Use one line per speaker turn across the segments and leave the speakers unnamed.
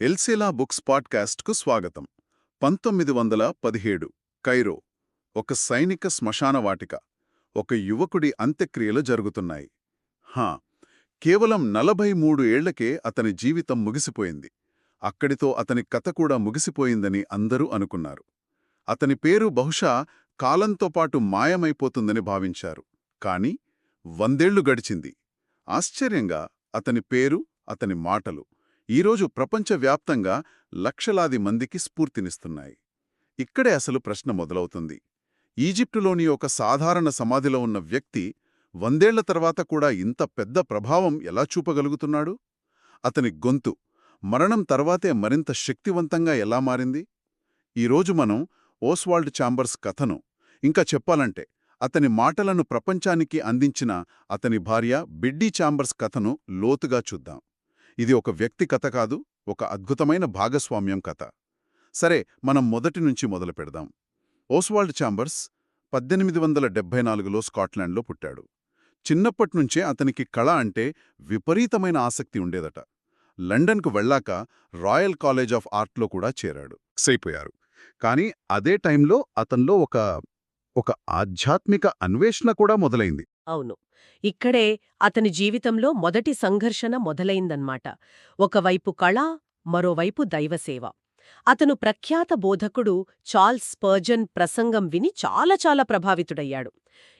ఎల్సెలా books పాడ్కాస్ట్కు స్వాగతం. 1917 Cairo. ఒక సైనిక శ్మశానవాటిక. ఒక యువకుడి అంత్యక్రియలు జరుగుతున్నాయి. హా, కేవలం 43 ఏళ్లకే అతని జీవితం ముగిసిపోయింది. అక్కడితో అతని కథ కూడా ముగిసిపోయిందని అందరూ అనుకున్నారు. అతని పేరు బహుశా కాలంతో పాటు మాయమైపోతుందని భావించారు. కాని 100 ఏళ్లు గడిచింది. ఆశ్చర్యంగా అతని పేరు, అతని మాటలు ఈరోజు ప్రపంచవ్యాప్తంగా లక్షలాది మందికి స్ఫూర్తినిస్తున్నాయి. ఇక్కడే అసలు ప్రశ్న మొదలవుతుంది. ఈజిప్టులోని ఒక సాధారణ సమాధిలో ఉన్న వ్యక్తి 100 ఏళ్ల తర్వాత కూడా ఇంత పెద్ద ప్రభావం ఎలా చూపగలుగుతున్నాడు? అతని గొంతు మరణం తర్వాతే మరింత శక్తివంతంగా ఎలా మారింది? ఈరోజు మనం ఓస్వాల్డ్ ఛాంబర్స్ కథను, ఇంకా చెప్పాలంటే అతని మాటలను ప్రపంచానికి అందించిన అతని భార్య బిడ్డీ ఛాంబర్స్ కథను లోతుగా చూద్దాం. ఇది ఒక వ్యక్తి కథ కాదు, ఒక అద్భుతమైన భాగస్వామ్యం కథ. సరే, మనం మొదటి నుంచి మొదలు పెడదాం. ఓస్వాల్డ్ ఛాంబర్స్ 1874లో స్కాట్లాండ్లో పుట్టాడు. చిన్నప్పట్నుంచే అతనికి కళ అంటే విపరీతమైన ఆసక్తి ఉండేదట. లండన్కు వెళ్ళాక రాయల్ కాలేజ్ ఆఫ్ ఆర్ట్లో కూడా చేరాడు. అయిపోయారు. కానీ అదే టైంలో అతనిలో ఒక ఆధ్యాత్మిక అన్వేషణ కూడా మొదలైంది.
అవును. ఇక్కడే అతని జీవితంలో మొదటి సంఘర్షణ మొదలైందన్నమాట. ఒకవైపు కళ, మరోవైపు దైవసేవ. అతను ప్రఖ్యాత బోధకుడు చార్ల్స్ స్పర్జన్ ప్రసంగం విని చాలా ప్రభావితుడయ్యాడు.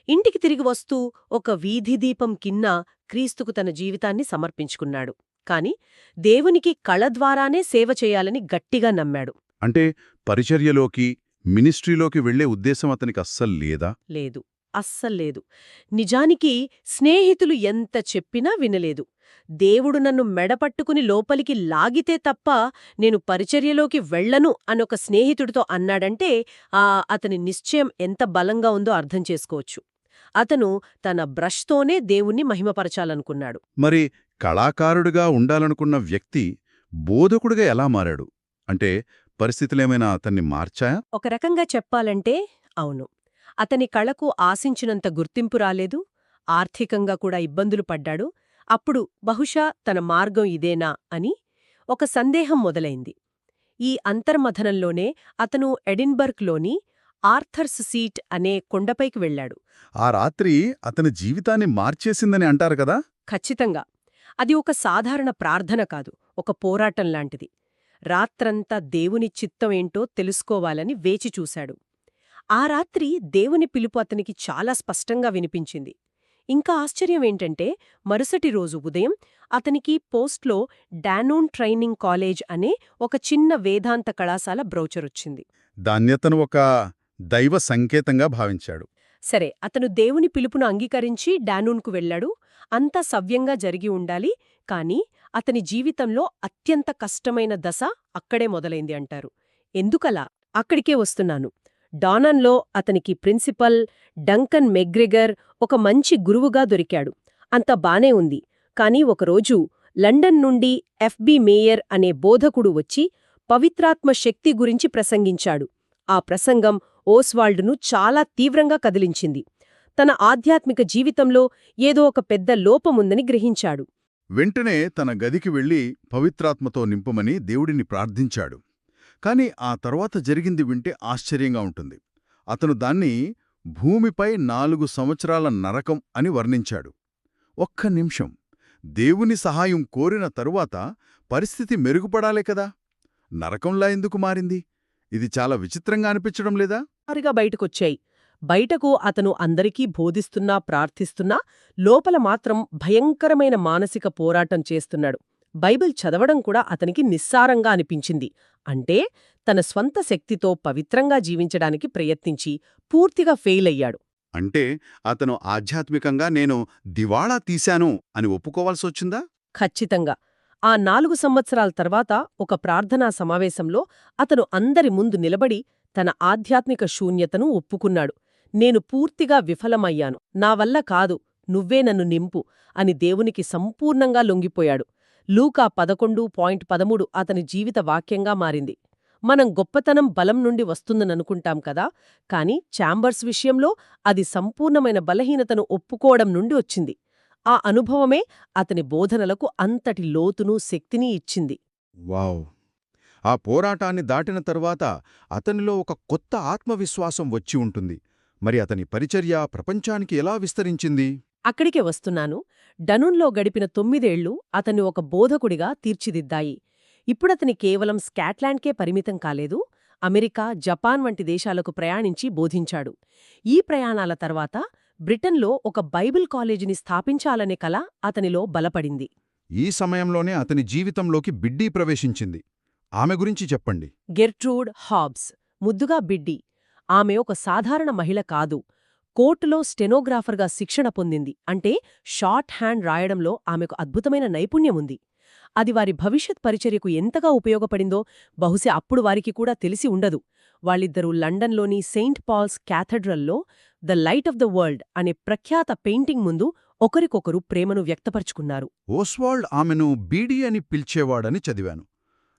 ఇంటికి తిరిగి వస్తూ ఒక వీధి దీపం కింద క్రీస్తుకు తన జీవితాన్ని సమర్పించుకున్నాడు. కాని దేవునికి కళ ద్వారానే సేవ చేయాలని గట్టిగా నమ్మాడు.
అంటే పరిచర్యలోకి, మినిస్ట్రీలోకి వెళ్లే ఉద్దేశం అతనికి అస్సలు లేదా?
లేదు, అస్సల్లేదు. నిజానికి స్నేహితులు ఎంత చెప్పినా వినలేదు. దేవుడు నన్ను మెడపట్టుకుని లోపలికి లాగితే తప్ప నేను పరిచర్యలోకి వెళ్లను అనొక స్నేహితుడితో అన్నాడంటే అతని నిశ్చయం ఎంత బలంగా ఉందో అర్థం చేసుకోవచ్చు. అతను తన బ్రష్తోనే దేవుణ్ణి మహిమపరచాలనుకున్నాడు.
మరి కళాకారుడిగా ఉండాలనుకున్న వ్యక్తి బోధకుడిగా ఎలా మారాడు? అంటే పరిస్థితులేమైనా అతన్ని మార్చాయా?
ఒక రకంగా చెప్పాలంటే అవును. అతని కళకు ఆశించినంత గుర్తింపు రాలేదు, ఆర్థికంగా కూడా ఇబ్బందులు పడ్డాడు. అప్పుడు బహుశా తన మార్గం ఇదేనా అని ఒక సందేహం మొదలైంది. ఈ అంతర్మథనంలోనే అతను ఎడిన్బర్గ్లోని ఆర్థర్స్ సీట్ అనే కొండపైకి వెళ్లాడు.
ఆ రాత్రి అతని జీవితాన్ని మార్చేసిందని అంటారు కదా?
ఖచ్చితంగా. అది ఒక సాధారణ ప్రార్థన కాదు, ఒక పోరాటం లాంటిది. రాత్రంతా దేవుని చిత్తం ఏంటో తెలుసుకోవాలని వేచి చూశాడు. ఆ రాత్రి దేవుని పిలుపు అతనికి చాలా స్పష్టంగా వినిపించింది. ఇంకా ఆశ్చర్యమేంటంటే మరుసటి రోజు ఉదయం అతనికి పోస్ట్లో డానూన్ ట్రైనింగ్ కాలేజ్ అనే ఒక చిన్న వేదాంత కళాశాల బ్రౌచరొచ్చింది.
దాన్యతను ఒక దైవ సంకేతంగా భావించాడు.
సరే, అతను దేవుని పిలుపును అంగీకరించి డానూన్కు వెళ్లాడు. అంతా సవ్యంగా జరిగి ఉండాలి. కాని అతని జీవితంలో అత్యంత కష్టమైన దశ అక్కడే మొదలైంది అంటారు. ఎందుకలా? అక్కడికే వస్తున్నాను. డానన్లో అతనికి ప్రిన్సిపల్ డంకన్ మెగ్రెగర్ ఒక మంచి గురువుగా దొరికాడు. అంత బానే ఉంది. కాని ఒకరోజు లండన్ నుండి ఎఫ్బి మేయర్ అనే బోధకుడు వచ్చి పవిత్రాత్మ శక్తి గురించి ప్రసంగించాడు. ఆ ప్రసంగం ఓస్వాల్డ్ను చాలా తీవ్రంగా కదిలించింది. తన ఆధ్యాత్మిక జీవితంలో ఏదో ఒక పెద్ద లోపముందని గ్రహించాడు.
వెంటనే తన గదికి వెళ్లి పవిత్రాత్మతో నింపమని దేవుడిని ప్రార్థించాడు. కాని ఆ తర్వాత జరిగింది వింటే ఆశ్చర్యంగా ఉంటుంది. అతను దాన్ని భూమిపై 4 సంవత్సరాల నరకం అని వర్ణించాడు. ఒక్క నిమిషం, దేవుని సహాయం కోరిన తరువాత పరిస్థితి మెరుగుపడాలే కదా, నరకంలా ఎందుకు మారింది? ఇది చాలా విచిత్రంగా అనిపించడం లేదా?
బయటకొచ్చాయి. బయటకు అతను అందరికీ బోధిస్తున్నా ప్రార్థిస్తున్నా లోపల మాత్రం భయంకరమైన మానసిక పోరాటం చేస్తున్నాడు. బైబిల్ చదవడం కూడా అతనికి నిస్సారంగా అనిపించింది. అంటే తన స్వంత శక్తితో పవిత్రంగా జీవించడానికి ప్రయత్నించి పూర్తిగా ఫెయిల్ అయ్యాడు.
అంటే అతను ఆధ్యాత్మికంగా నేను దివాళా తీశాను అని ఒప్పుకోవాల్సొచ్చిందా?
ఖచ్చితంగా. ఆ 4 సంవత్సరాల తర్వాత ఒక ప్రార్థనా సమావేశంలో అతను అందరి ముందు నిలబడి తన ఆధ్యాత్మిక శూన్యతను ఒప్పుకున్నాడు. నేను పూర్తిగా విఫలమయ్యాను, నా వల్ల కాదు, నువ్వే నన్ను నింపు అని దేవునికి సంపూర్ణంగా లొంగిపోయాడు. లూకా 11:13 అతని జీవిత వాక్యంగా మారింది. మనం గొప్పతనం బలం నుండి వస్తుందననుకుంటాం కదా, కాని ఛాంబర్స్ విషయంలో అది సంపూర్ణమైన బలహీనతను ఒప్పుకోవడం నుండి వచ్చింది. ఆ అనుభవమే అతని బోధనలకు అంతటి లోతును శక్తిని ఇచ్చింది.
వావ్!
ఆ పోరాటాన్ని దాటిన తరువాత అతనిలో ఒక కొత్త ఆత్మవిశ్వాసం వచ్చి ఉంటుంది. మరి అతని పరిచర్య ప్రపంచానికి ఎలా విస్తరించింది?
అక్కడికే వస్తున్నాను. డనూన్లో గడిపిన 9 ఏళ్లు అతన్ని ఒక బోధకుడిగా తీర్చిదిద్దాయి. ఇప్పుడతని కేవలం స్కాట్లాండ్కే పరిమితం కాలేదు, అమెరికా, జపాన్ వంటి దేశాలకు ప్రయాణించి బోధించాడు. ఈ ప్రయాణాల తర్వాత బ్రిటన్లో ఒక బైబిల్ కాలేజీని స్థాపించాలనే కల అతనిలో బలపడింది.
ఈ సమయంలోనే అతని జీవితంలోకి బిడ్డీ ప్రవేశించింది. ఆమె గురించి చెప్పండి.
గెర్ట్రూడ్ హాబ్స్, ముద్దుగా బిడ్డి. ఆమె ఒక సాధారణ మహిళ కాదు. కోర్టులో స్టెనోగ్రాఫర్గా శిక్షణ పొందింది. అంటే షార్ట్ హ్యాండ్ రాయడంలో ఆమెకు అద్భుతమైన నైపుణ్యముంది. అది వారి భవిష్యత్ పరిచర్యకు ఎంతగా ఉపయోగపడిందో బహుశా అప్పుడు వారికి కూడా తెలిసి ఉండదు. వాళ్ళిద్దరూ లండన్లోని సెయింట్ పాల్స్ క్యాథడ్రల్లో the Light of the World అనే ప్రఖ్యాత పెయింటింగ్ ముందు ఒకరికొకరు ప్రేమను వ్యక్తపరుచుకున్నారు.
ఓస్వాల్డ్ ఆమెను బీడీ అని పిలిచేవాడని చదివాను.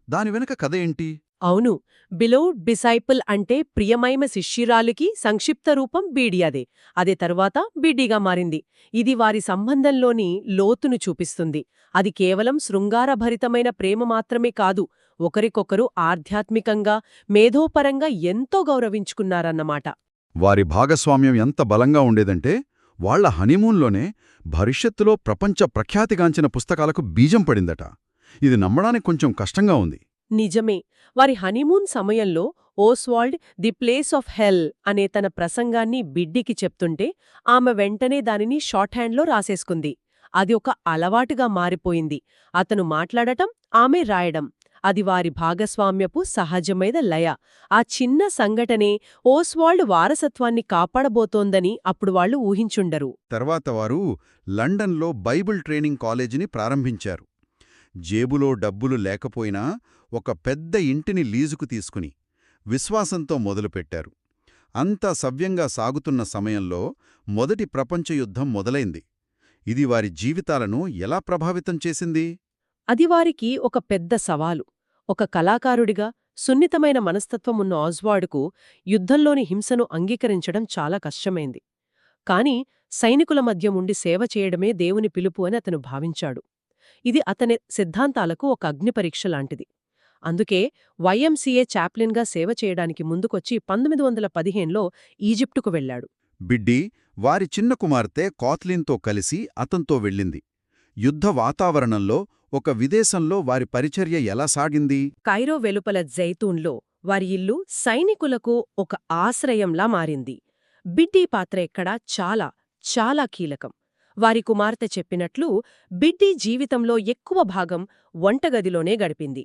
దాని వెనక కథ ఏంటి?
అవును, బిలోవ్డ్ డిసైపుల్ అంటే ప్రియమైన శిష్యురాలికి సంక్షిప్త రూపం బీడీ. అదే తరువాత బీడీగా మారింది. ఇది వారి సంబంధంలోని లోతును చూపిస్తుంది. అది కేవలం శృంగారభరితమైన ప్రేమ మాత్రమే కాదు, ఒకరికొకరు ఆధ్యాత్మికంగా, మేధోపరంగా ఎంతో గౌరవించుకున్నారన్నమాట.
వారి భాగస్వామ్యం ఎంత బలంగా ఉండేదంటే వాళ్ల హనీమూన్లోనే భవిష్యత్తులో ప్రపంచ ప్రఖ్యాతిగాంచిన పుస్తకాలకు బీజం పడిందట. ఇది నమ్మడానికి కొంచెం కష్టంగా ఉంది.
నిజమే. వారి హనీమూన్ సమయంలో ఓస్వాల్డ్ ది ప్లేస్ ఆఫ్ హెల్ అనే తన ప్రసంగాన్ని బిడ్డీకి చెప్తుంటే ఆమె వెంటనే దానిని షార్ట్ హ్యాండ్లో రాసేసుకుంది. అది ఒక అలవాటుగా మారిపోయింది. అతను మాట్లాడటం, ఆమె రాయడం. అది వారి భాగస్వామ్యపు సహజమైన లయ. ఆ చిన్న సంఘటనే ఓస్వాల్డ్ వారసత్వాన్ని కాపాడబోతోందని అప్పుడు వాళ్లు ఊహించుండరు.
తర్వాత వారు లండన్లో బైబిల్ ట్రైనింగ్ కాలేజీని ప్రారంభించారు. జేబులో డబ్బులు లేకపోయినా ఒక పెద్ద ఇంటిని లీజుకు తీసుకుని విశ్వాసంతో మొదలుపెట్టారు. అంతా సవ్యంగా సాగుతున్న సమయంలో మొదటి ప్రపంచ యుద్ధం మొదలైంది. ఇది వారి జీవితాలను ఎలా ప్రభావితం చేసింది?
అది వారికి ఒక పెద్ద సవాలు. ఒక కళాకారుడిగా సున్నితమైన మనస్తత్వమున్న ఓస్వాల్డ్కు యుద్ధంలోని హింసను అంగీకరించడం చాలా కష్టమైంది. కాని సైనికుల మధ్య ఉండి సేవ చేయడమే దేవుని పిలుపు అని అతను భావించాడు. ఇది అతని సిద్ధాంతాలకు ఒక అగ్నిపరీక్ష లాంటిది. అందుకే వైఎంసీఏ చాప్లిన్గా సేవ చేయడానికి ముందుకొచ్చి 1915లో ఈజిప్టుకు వెళ్లాడు.
బిడ్డీ వారి చిన్న కుమార్తె కాత్లిన్తో కలిసి అతంతో వెళ్ళింది. యుద్ధ వాతావరణంలో ఒక విదేశంలో వారి పరిచర్య ఎలా సాగింది?
కైరో వెలుపల జైతూన్లో వారి ఇల్లు సైనికులకు ఒక ఆశ్రయంలా మారింది. బిడ్డీ పాత్ర ఇక్కడ చాలా చాలా కీలకం. వారి కుమార్తె చెప్పినట్లు బిడ్డీ జీవితంలో ఎక్కువ భాగం వంటగదిలోనే గడిపింది.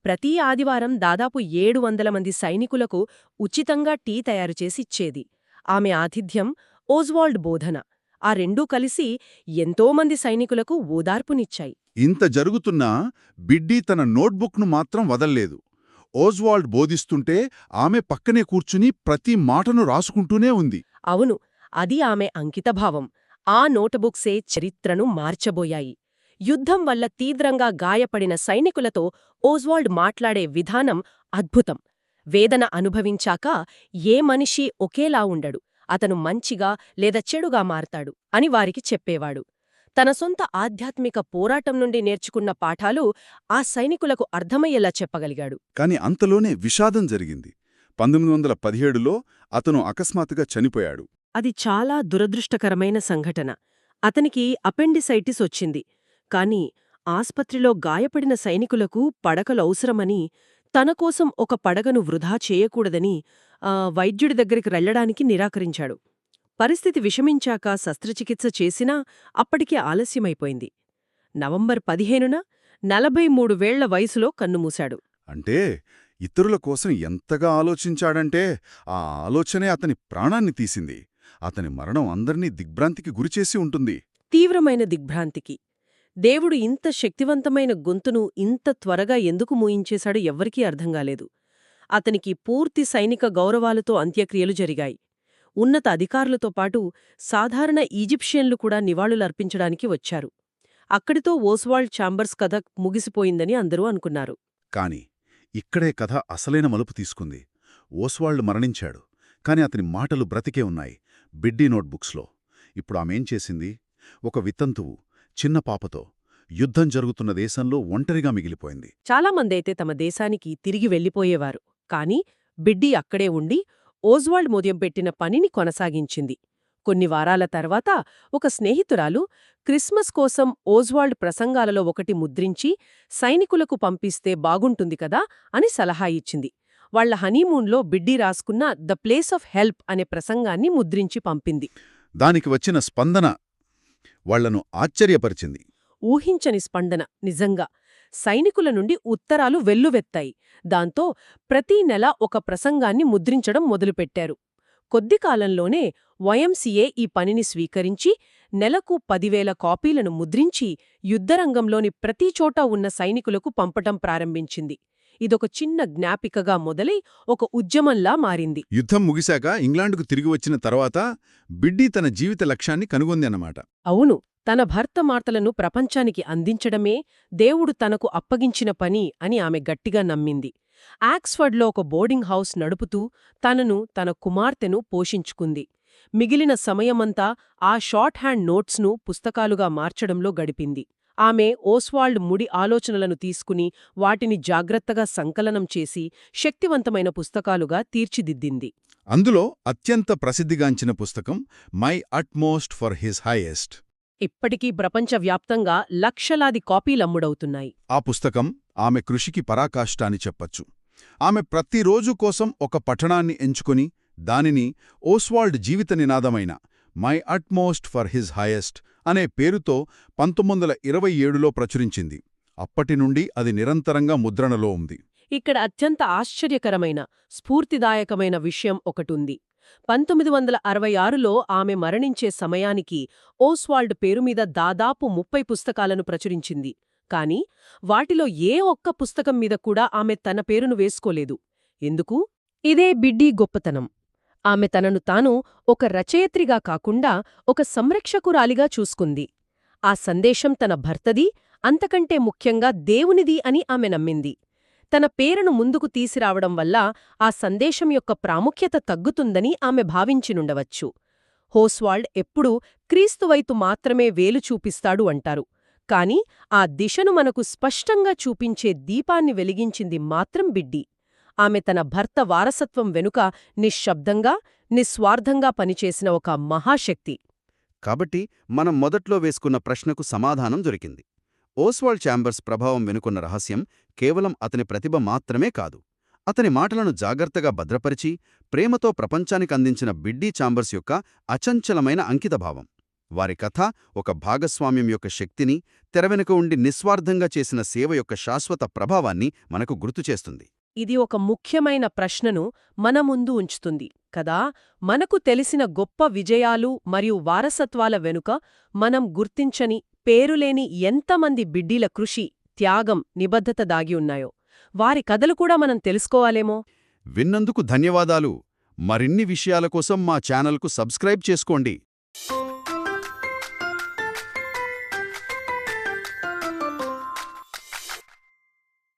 ప్రతి ఆదివారం దాదాపు 700 మంది సైనికులకు ఉచితంగా టీ తయారుచేసి ఇచ్చేది. ఆమె ఆతిథ్యం, ఓస్వాల్డ్ బోధన, ఆ రెండూ కలిసి ఎంతోమంది సైనికులకు ఓదార్పునిచ్చాయి.
ఇంత జరుగుతున్నా బిడ్డీ తన నోట్బుక్ను మాత్రం వదల్లేదు. ఓస్వాల్డ్ బోధిస్తుంటే ఆమె పక్కనే కూర్చుని ప్రతి మాటను రాసుకుంటూనే ఉంది.
అవును, అది ఆమె అంకితభావం. ఆ నోటుబుక్సే చరిత్రను మార్చబోయాయి. యుద్ధం వల్ల తీవ్రంగా గాయపడిన సైనికులతో ఓస్వాల్డ్ మాట్లాడే విధానం అద్భుతం. వేదన అనుభవించాక ఏ మనిషి ఒకేలా ఉండడు, అతను మంచిగా లేదా చెడుగా మారతాడు అని వారికి చెప్పేవాడు. తన సొంత ఆధ్యాత్మిక పోరాటం నుండి నేర్చుకున్న పాఠాలు ఆ సైనికులకు అర్థమయ్యేలా చెప్పగలిగాడు.
కాని అంతలోనే విషాదం జరిగింది. 1917లో అతను అకస్మాత్తుగా చనిపోయాడు.
అది చాలా దురదృష్టకరమైన సంఘటన. అతనికి అపెండిసైటిస్ వచ్చింది. కాని ఆస్పత్రిలో గాయపడిన సైనికులకు పడకలవసరమని, తనకోసం ఒక పడగను వృధా చేయకూడదని వైద్యుడి దగ్గరికి వెళ్లడానికి నిరాకరించాడు. పరిస్థితి విషమించాక శస్త్రచికిత్స చేసినా అప్పటికే ఆలస్యమైపోయింది. నవంబర్ 15న 43 వేళ్ల వయసులో కన్నుమూశాడు.
అంటే ఇతరుల కోసం ఎంతగా ఆలోచించాడంటే ఆ ఆలోచనే అతని ప్రాణాన్ని తీసింది. అతని మరణం అందర్నీ దిగ్భ్రాంతికి గురిచేసి ఉంటుంది.
తీవ్రమైన దిగ్భ్రాంతికి. దేవుడు ఇంత శక్తివంతమైన గొంతును ఇంత త్వరగా ఎందుకు మూయించేశాడో ఎవ్వరికీ అర్థంగాలేదు. అతనికి పూర్తి సైనిక గౌరవాలతో అంత్యక్రియలు జరిగాయి. ఉన్నత అధికారులతో పాటు సాధారణ ఈజిప్షియన్లు కూడా నివాళులర్పించడానికి వచ్చారు. అక్కడితో ఓస్వాల్డ్ ఛాంబర్స్ కథ ముగిసిపోయిందని అందరూ అనుకున్నారు.
కాని ఇక్కడే కథ అసలైన మలుపు తీసుకుంది. ఓస్వాల్డ్ మరణించాడు, కాని అతని మాటలు బ్రతికే ఉన్నాయి బిడ్డీ నోట్బుక్స్లో. ఇప్పుడు ఆమెం చేసింది? ఒక వితంతువు చిన్న పాపతో యుద్ధం జరుగుతున్న దేశంలో ఒంటరిగా మిగిలిపోయింది.
చాలామందైతే తమ దేశానికి తిరిగి వెళ్ళిపోయేవారు. కాని బిడ్డీ అక్కడే ఉండి ఓజ్వాల్డ్ మొదలుపెట్టిన పనిని కొనసాగించింది. కొన్ని వారాల తర్వాత ఒక స్నేహితురాలు క్రిస్మస్ కోసం ఓజ్వాల్డ్ ప్రసంగాలలో ఒకటి ముద్రించి సైనికులకు పంపిస్తే బాగుంటుంది కదా అని సలహా ఇచ్చింది. వాళ్ల హనీమూన్లో బిడ్డీ రాసుకున్న ద ప్లేస్ ఆఫ్ హెల్ప్ అనే ప్రసంగాన్ని ముద్రించి పంపింది.
దానికి వచ్చిన స్పందన వాళ్లను ఆశ్చర్యపరిచింది.
ఊహించని స్పందన నిజంగా. సైనికుల నుండి ఉత్తరాలు వెల్లువెత్తాయి. దాంతో ప్రతీ నెల ఒక ప్రసంగాన్ని ముద్రించడం మొదలుపెట్టారు. కొద్ది కాలంలోనే వైఎంసీఏ ఈ పనిని స్వీకరించి నెలకు 10,000 కాపీలను ముద్రించి యుద్ధరంగంలోని ప్రతి చోటా ఉన్న సైనికులకు పంపటం ప్రారంభించింది. ఇదొక చిన్న జ్ఞాపికగా మొదలై ఒక ఉద్యమంలా మారింది.
యుద్ధం ముగిశాక ఇంగ్లాండుకు తిరిగి వచ్చిన తర్వాత బిడ్డీ తన జీవిత లక్ష్యాన్ని కనుగొంది అన్నమాట.
అవును, తన భర్త మార్తలను ప్రపంచానికి అందించడమే దేవుడు తనకు అప్పగించిన పని అని ఆమె గట్టిగా నమ్మింది. ఆక్స్ఫర్డ్లో ఒక బోర్డింగ్ హౌస్ నడుపుతూ తనను, తన కుమార్తెను పోషించుకుంది. మిగిలిన సమయమంతా ఆ షార్ట్ హ్యాండ్ నోట్స్ను పుస్తకాలుగా మార్చడంలో గడిపింది. ఆమె ఓస్వాల్డ్ ముడి ఆలోచనలను తీసుకుని వాటిని జాగ్రత్తగా సంకలనం చేసి శక్తివంతమైన పుస్తకాలుగా తీర్చిదిద్దింది.
అందులో అత్యంత ప్రసిద్ధిగాంచిన పుస్తకం my utmost for his highest.
ఇప్పటికీ ప్రపంచవ్యాప్తంగా లక్షలాది కాపీలమ్ముడవుతున్నాయి.
ఆ పుస్తకం ఆమె కృషికి పరాకాష్ట అని చెప్పచ్చు. ఆమె ప్రతిరోజు కోసం ఒక పఠనాన్ని ఎంచుకుని దానిని ఓస్వాల్డ్ జీవిత నినాదమైన my utmost for his highest అనే పేరుతో 1927లో ప్రచురించింది. అప్పటినుండి అది నిరంతరంగా ముద్రణలో ఉంది.
ఇక్కడ అత్యంత ఆశ్చర్యకరమైన, స్ఫూర్తిదాయకమైన విషయం ఒకటుంది. 1966లో ఆమె మరణించే సమయానికి ఓస్వాల్డ్ పేరుమీద దాదాపు 30 పుస్తకాలను ప్రచురించింది. కాని వాటిలో ఏ ఒక్క పుస్తకం మీద కూడా ఆమె తన పేరును వేసుకోలేదు. ఎందుకు? ఇదే బిడ్డీ గొప్పతనం. ఆమె తనను తాను ఒక రచయిత్రిగా కాకుండా ఒక సంరక్షకురాలిగా చూసుకుంది. ఆ సందేశం తన భర్తది, అంతకంటే ముఖ్యంగా దేవునిది అని ఆమె నమ్మింది. తన పేరును ముందుకు తీసిరావడం వల్ల ఆ సందేశం యొక్క ప్రాముఖ్యత తగ్గుతుందని ఆమె భావించినుండవచ్చు. ఓస్వాల్డ్ ఎప్పుడూ క్రీస్తువైపు మాత్రమే వేలు చూపిస్తాడు అంటారు. కాని ఆ దిశను మనకు స్పష్టంగా చూపించే దీపాన్ని వెలిగించింది మాత్రం బిడ్డీ. ఆమె తన భర్త వారసత్వం వెనుక నిశ్శబ్దంగా, నిస్వార్థంగా పనిచేసిన ఒక మహాశక్తి.
కాబట్టి మనం మొదట్లో వేసుకున్న ప్రశ్నకు సమాధానం దొరికింది. ఓస్వాల్డ్ ఛాంబర్స్ ప్రభావం వెనుకున్న రహస్యం కేవలం అతని ప్రతిభ మాత్రమే కాదు. అతని మాటలను జాగ్రత్తగా భద్రపరిచి ప్రేమతో ప్రపంచానికి అందించిన బిడ్డీ ఛాంబర్స్ యొక్క అచంచలమైన అంకితభావం. వారి కథ ఒక భాగస్వామ్యం యొక్క శక్తిని, తెరవెనుక ఉండి నిస్వార్థంగా చేసిన సేవ యొక్క శాశ్వత ప్రభావాన్ని మనకు గుర్తుచేస్తుంది.
ఇది ఒక ముఖ్యమైన ప్రశ్నను మన ముందు ఉంచుతుంది కదా. మనకు తెలిసిన గొప్ప విజయాలు మరియు వారసత్వాల వెనుక మనం గుర్తించని, పేరులేని ఎంతమంది బిడ్డీల కృషి, త్యాగం, నిబద్ధత దాగి ఉన్నాయో. వారి కథలు కూడా మనం తెలుసుకోవాలేమో.
విన్నందుకు ధన్యవాదాలు. మరిన్ని విషయాల కోసం మా ఛానల్కు సబ్స్క్రైబ్ చేసుకోండి.